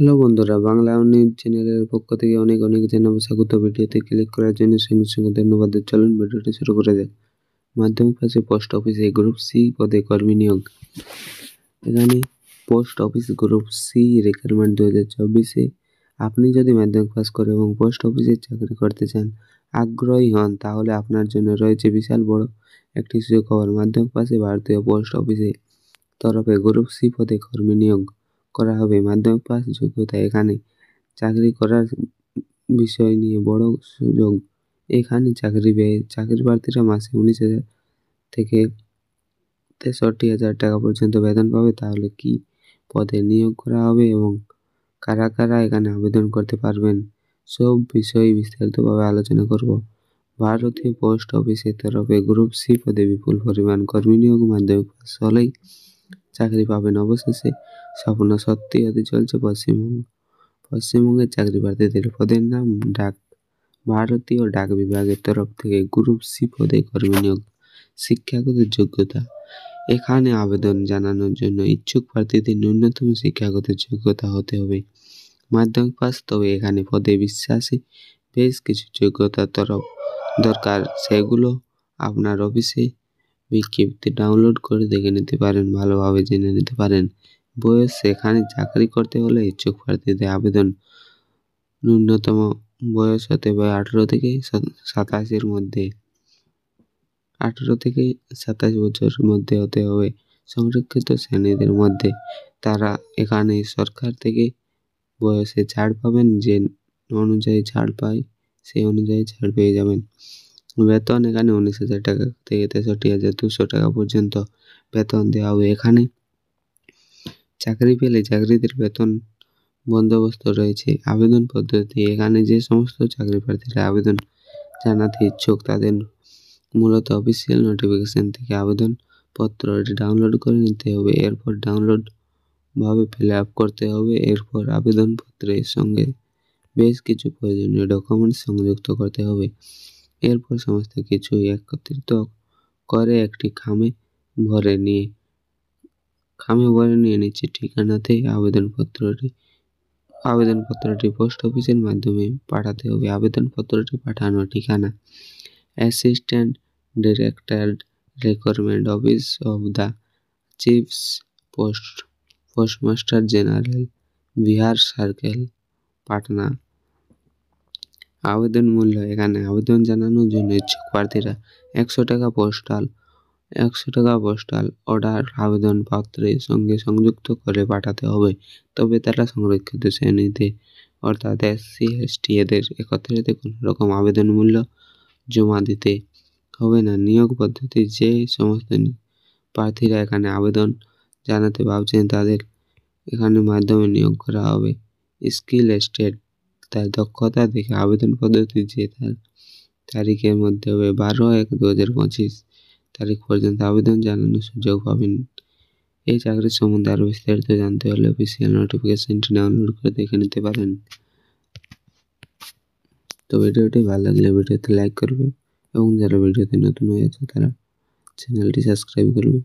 Hello বন্ধুরা, Bangla news চ্যানেলের পক্ষ থেকে অনেক জানাবো স্বাগত। ভিডিওতে ক্লিক করার জন্য সঙ্গে ধন্যবাদ। চলুন ভিডিওটি শুরু করা যাক। মাধ্যমিক পাশে পোস্ট অফিসে গ্রুপ সি পদে কর্মী নিয়োগ। এখানে post office group C recruitment 2024-এ আপনি যদি মাধ্যমিক পাস করে এবং পোস্ট অফিসে চাকরি করতে চান, আগ্রহী হন, তাহলে আপনার জন্য রয়েছে বিশাল বড় একটি সুখবর। মাধ্যমিক পাশে ভারতীয় পোস্ট অফিসে তরফে গ্রুপ সি পদে কর্মী নিয়োগ করা হবে। মাধ্যমিক পাস যোগ্যতা। এখানে চাকরি করার বিষয় নিয়ে বড় সুযোগ। এখানে চাকরি প্রার্থীরা মাসে 19,000 থেকে 63,000 টাকা পর্যন্ত বেতন পাবে। তাহলে কি পদে নিয়োগ করা হবে এবং কারা এখানে আবেদন করতে পারবেন, সব বিষয়ে বিস্তারিতভাবে আলোচনা করব। ভারতীয় পোস্ট অফিসের তরফে গ্রুপ সি পদে বিপুল পরিমাণ কর্মী নিয়োগ। মাধ্যমিক পাস হলেই চাকরি পাবেন। অবশেষে স্বপ্ন সত্যি হতে চলছে পশ্চিমবঙ্গের চাকরি প্রার্থীদের। পদের নাম ভারতীয় ডাক বিভাগের তরফ থেকে গ্রুপ সি পদে কর্মী নিয়োগ। শিক্ষাগত যোগ্যতা। এখানে আবেদন জানানোর জন্য ইচ্ছুক প্রার্থীদের ন্যূনতম শিক্ষাগত যোগ্যতা হতে হবে মাধ্যমিক পাস। তবে এখানে পদে বিশ্বাসী বেশ কিছু যোগ্যতার দরকার, সেগুলো আপনার অফিসে বিজ্ঞপ্তি ডাউনলোড করে দেখে নিতে পারেন, ভালোভাবে জেনে নিতে পারেন। বয়স। এখানে চাকরি করতে হলে ইচ্ছুক প্রার্থীদের আবেদন ন্যূনতম বয়স হতে হবে 18 থেকে 27 মধ্যে 18 থেকে 27 বছরের মধ্যে হতে হবে। সংরক্ষিত শ্রেণীদের মধ্যে তারা এখানে সরকার থেকে বয়সে ছাড় পাবেন, যে অনুযায়ী ছাড় পায় সেই অনুযায়ী ছাড় পেয়ে যাবেন। বেতন। এখানে 19,000 টাকা থেকে 63,200 টাকা পর্যন্ত বেতন দেওয়া হবে। এখানে চাকরি পেলে চাকরিদের বেতন বন্দোবস্ত রয়েছে। আবেদন পদ্ধতি। এখানে যে সমস্ত চাকরি প্রার্থীরা আবেদন জানাতে ইচ্ছুক তাদের মূলত অফিসিয়াল নোটিফিকেশন থেকে আবেদন পত্রটি ডাউনলোড করে নিতে হবে। এরপর ডাউনলোড ভাবে ফিল আপ করতে হবে। এরপর আবেদনপত্রের সঙ্গে বেশ কিছু প্রয়োজনীয় ডকুমেন্টস সংযুক্ত করতে হবে। এরপর সমস্ত কিছু একত্রিত করে একটি খামে ভরে নিয়ে নিচে ঠিকানাতে আবেদনপত্রটি পোস্ট অফিসের মাধ্যমে পাঠাতে হবে। আবেদনপত্রটি পাঠানোর ঠিকানা: assistant director recruitment office of the chief postmaster general, Bihar circle, Patna. আবেদন মূল্য। এখানে আবেদন জানানোর জন্য ইচ্ছুক প্রার্থীরা 100 টাকা পোস্টাল অর্ডার আবেদনপত্রের সঙ্গে সংযুক্ত করে পাঠাতে হবে। তবে তারা সংরক্ষিত শ্রেণীতে অর্থাৎ SC ST এদের একত্রিত কোনো রকম আবেদন মূল্য জমা দিতে হবে না। নিয়োগ পদ্ধতি। যে সমস্ত প্রার্থীরা এখানে আবেদন জানাতে ভাবছেন তাদের এখানে মাধ্যমে নিয়োগ করা হবে। Skill state. তার দক্ষতা দেখে আবেদন পদ্ধতি যে তারিখের মধ্যে হবে 12/1/2025 তারিখ পর্যন্ত আবেদন জানানোর সুযোগ পাবেন। এই চাকরির সম্বন্ধে আরও বিস্তারিত জানতে হলে অফিসিয়াল নোটিফিকেশনটি ডাউনলোড করে দেখে নিতে পারেন। তো ভিডিওটি ভালো লাগলে ভিডিওতে লাইক করবে এবং যারা ভিডিওতে নতুন হয়ে আছে তারা চ্যানেলটি সাবস্ক্রাইব করবে।